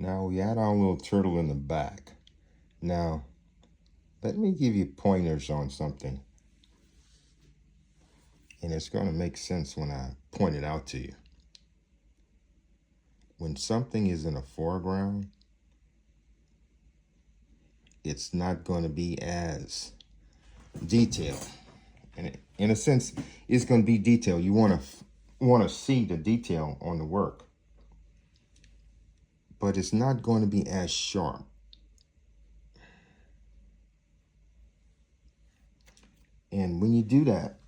Now we add our little turtle in the back. Now, let me give you pointers on something. And it's going to make sense when I point it out to you. When something is in a foreground, it's not going to be as detailed. And in a sense, it's going to be detailed. You want to see the detail on the work. But it's not going to be as sharp. And when you do that,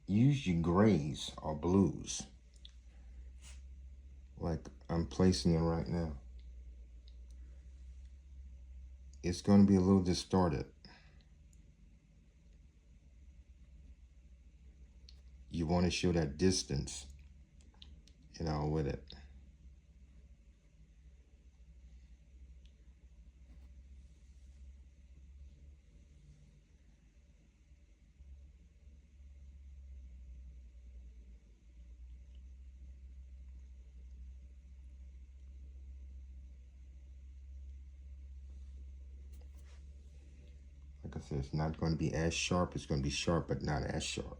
use your grays or blues. Like I'm placing it right now. It's going to be a little distorted. You want to show that distance, with it. Like I said, it's not going to be as sharp. It's going to be sharp, but not as sharp.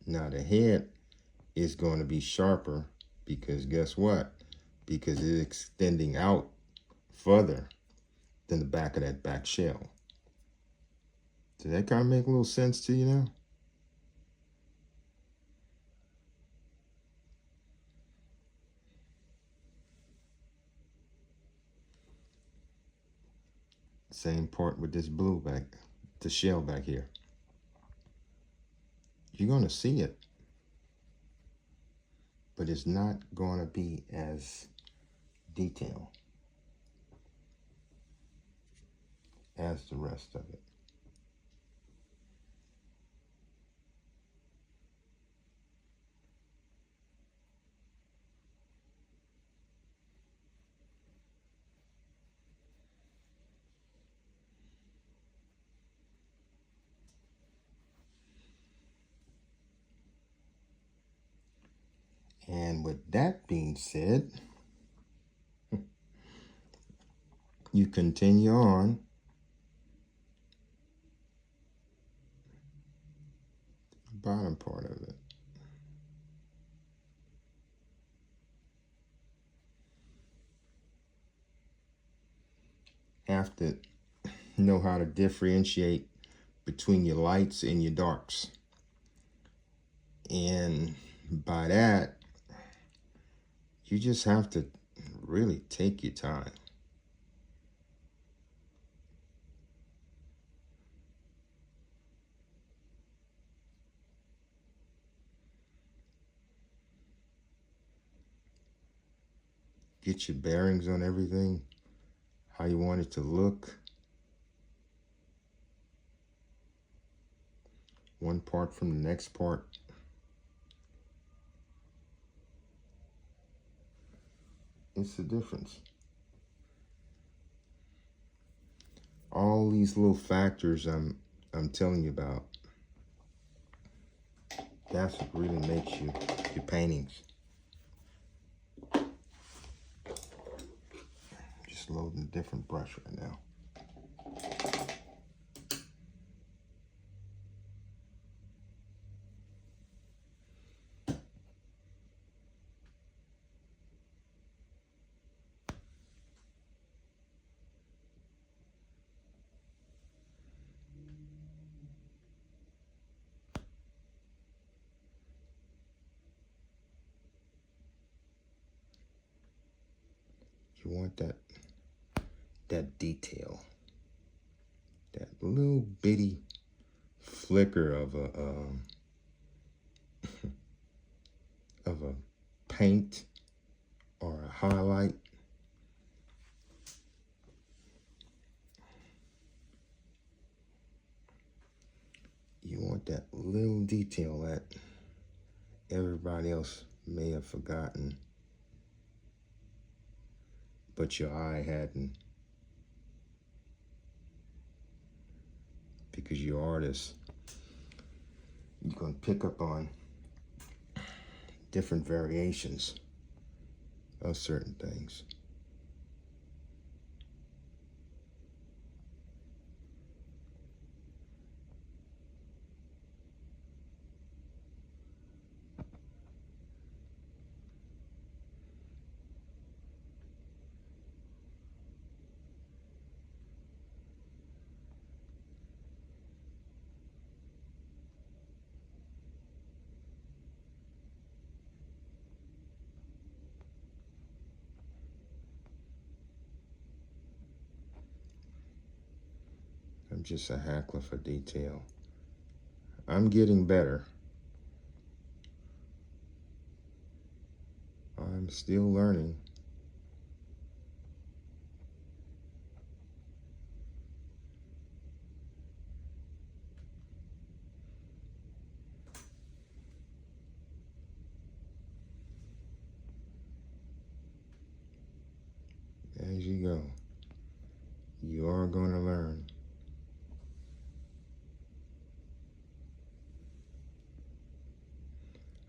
Now the head is going to be sharper because guess what? Because it's extending out further than the back of that back shell. Does that kind of make a little sense to you now? Same part with this blue back, the shell back here. You're going to see it, but it's not going to be as detailed as the rest of it. And with that being said, you continue on. The bottom part of it. Have to know how to differentiate between your lights and your darks. And by that, you just have to really take your time. Get your bearings on everything, how you want it to look. One part from the next part. It's the difference. All these little factors I'm telling you about, that's what really makes your paintings. Just loading a different brush right now. You want that detail, that little bitty flicker of a paint or a highlight. You want that little detail, everybody else may have forgotten, but your eye hadn't, because you're artist. You're going to pick up on different variations of certain things. I'm just a hackler for detail. I'm getting better. I'm still learning. As you go, you are going to learn.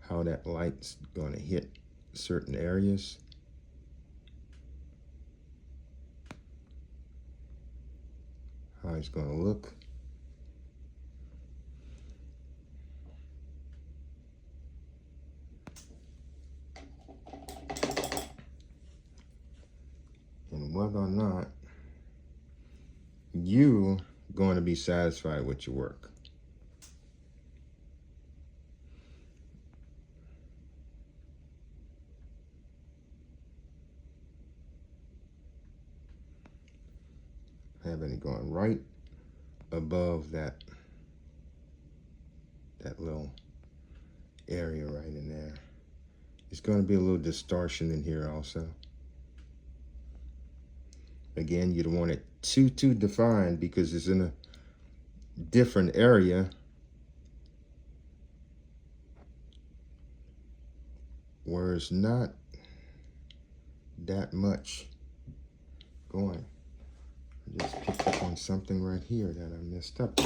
How that light's going to hit certain areas. How it's going to look. And whether or not you going to be satisfied with your work. Having it going right above that little area right in there. It's going to be a little distortion in here also. Again, you don't want it too defined because it's in a different area where it's not that much going. I just picked up on something right here that I messed up.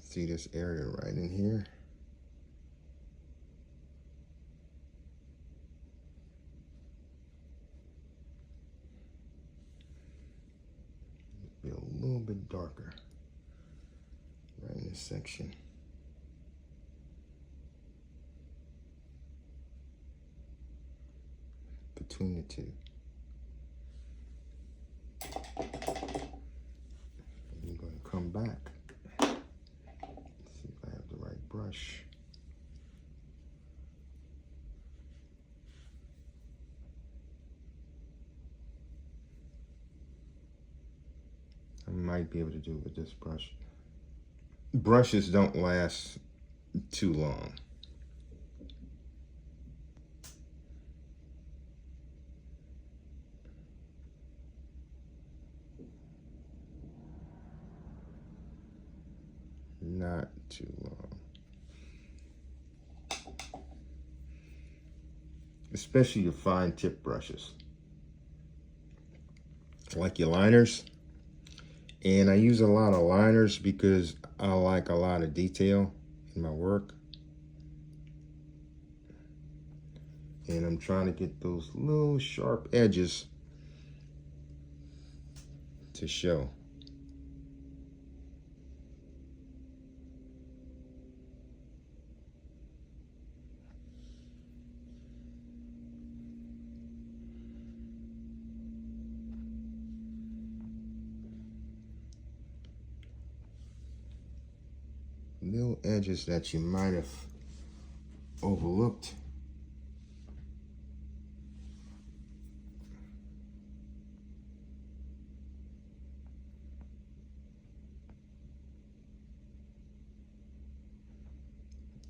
See this area right in here? Be a little bit darker right in this section. Between the two. I'm going to come back. See if I have the right brush. I might be able to do it with this brush. Brushes don't last too long. Not too long. Especially your fine tip brushes. Like your liners. And I use a lot of liners because I like a lot of detail in my work. And I'm trying to get those little sharp edges to show. Little edges that you might have overlooked.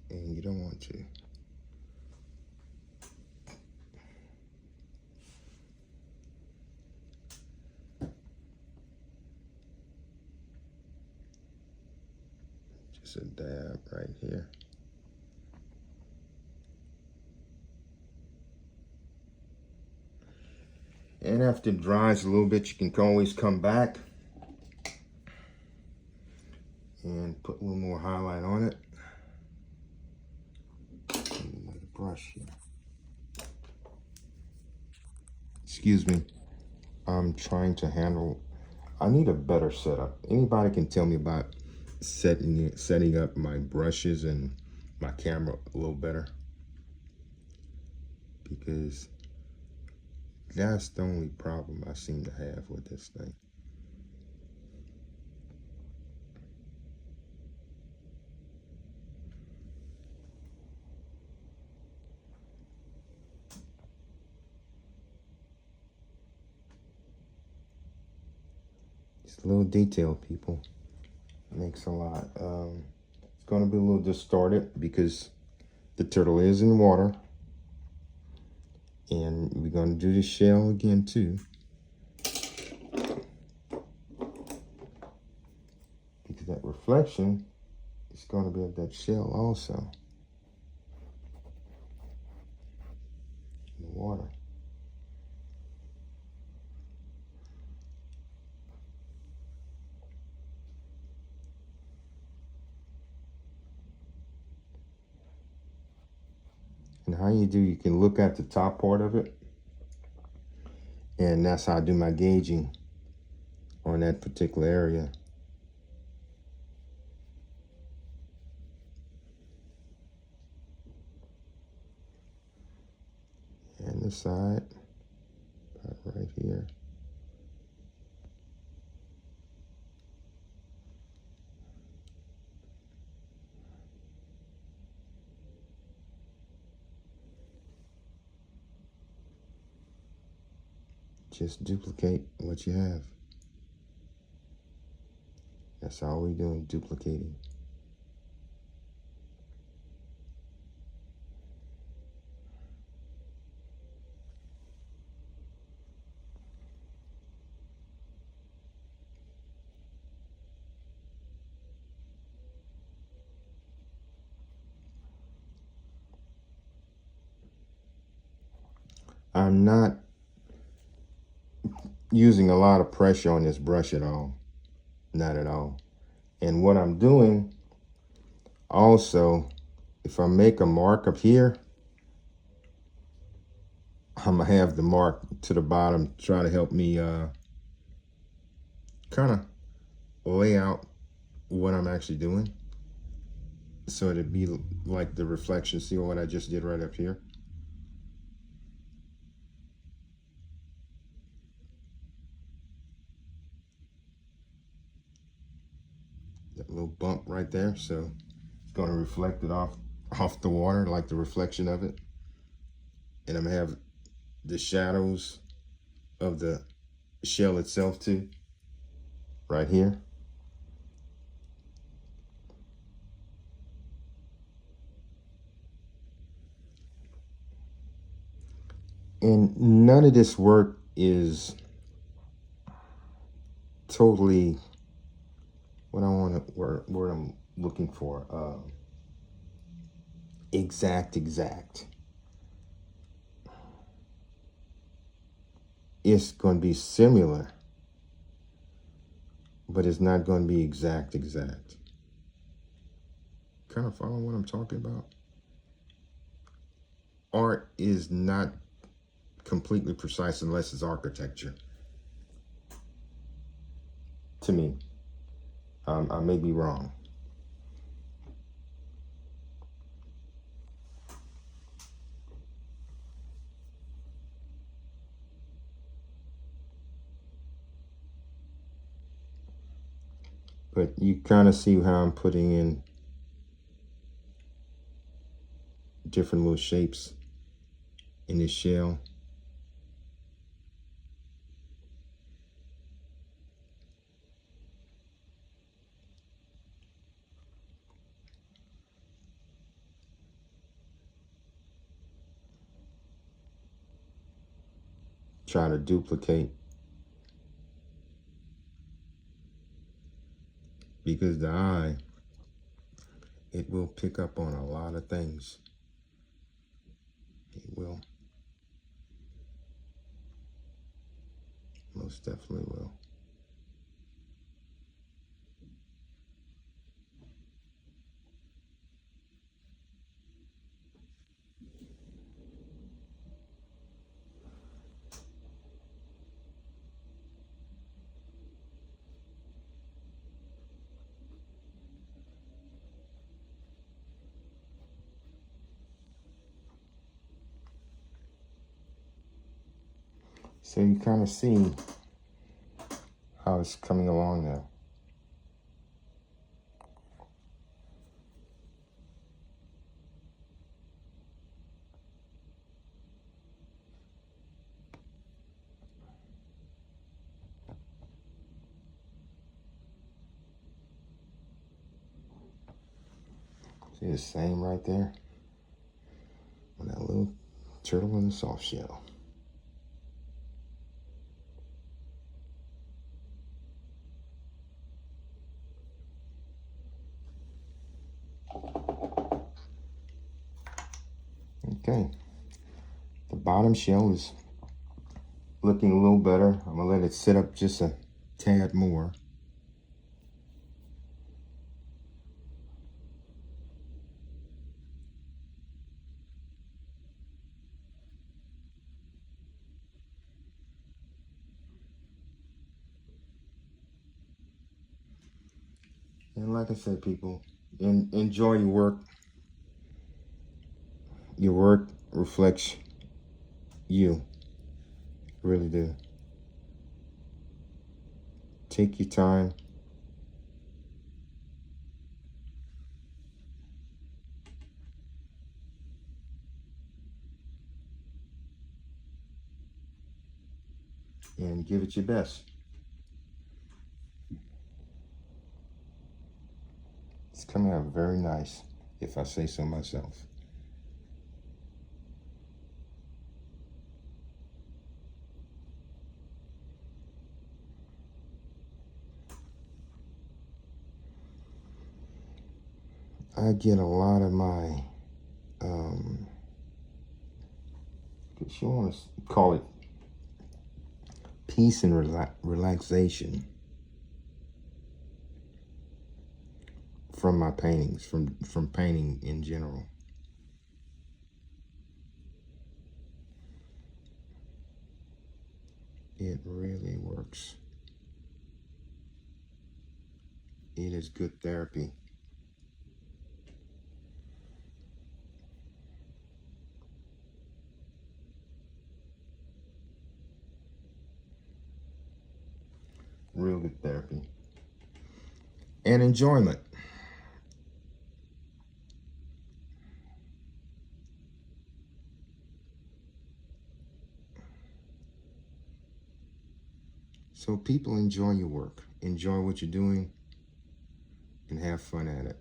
And you don't want to. Just a dab right here. And after it dries a little bit, you can always come back and put a little more highlight on it. Another brush here. Excuse me. I'm trying to handle. I need a better setup. Anybody can tell me about setting up my brushes and my camera a little better, because that's the only problem I seem to have with this thing. It's a little detail, people. It makes a lot. It's going to be a little distorted because the turtle is in water. And we're going to do the shell again too, because that reflection is going to be at that shell also in the water. And how you do, you can look at the top part of it, and that's how I do my gauging on that particular area. And the side, right here. Just duplicate what you have. That's all we're doing, duplicating. I'm not using a lot of pressure on this brush at all. Not at all. And what I'm doing also, if I make a mark up here, I'm gonna have the mark to the bottom, try to help me kind of lay out what I'm actually doing, so it'd be like the reflection. See what I just did right up here? That little bump right there, so it's going to reflect it off the water, like the reflection of it. And I'm gonna have the shadows of the shell itself too, right here. And none of this work is totally what I want to, word I'm looking for. Exact. It's going to be similar, but it's not going to be exact. Kind of follow what I'm talking about? Art is not completely precise unless it's architecture. To me, I may be wrong. But you kind of see how I'm putting in different little shapes in this shell. Try to duplicate, because the eye it will pick up on a lot of things. It will. Most definitely will. So you kind of see how it's coming along now. See the same right there? On that little turtle in the soft shell. Okay. The bottom shell is looking a little better. I'm gonna let it sit up just a tad more. And like I said, people, enjoy your work. Your work reflects you. Really do. Take your time. And give it your best. It's coming out very nice, if I say so myself. I get a lot of my, if you want to call it peace and relaxation from my paintings, from painting in general. It really works. It is good therapy. Real good therapy. And enjoyment. So people, enjoy your work. Enjoy what you're doing and have fun at it.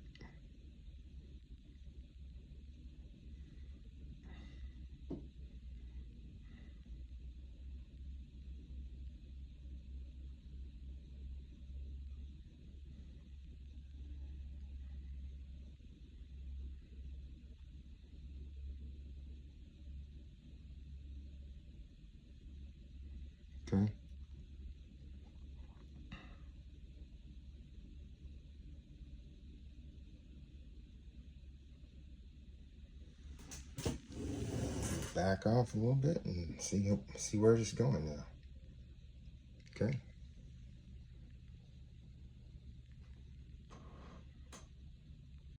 Okay? Back off a little bit and see where it's going now. Okay?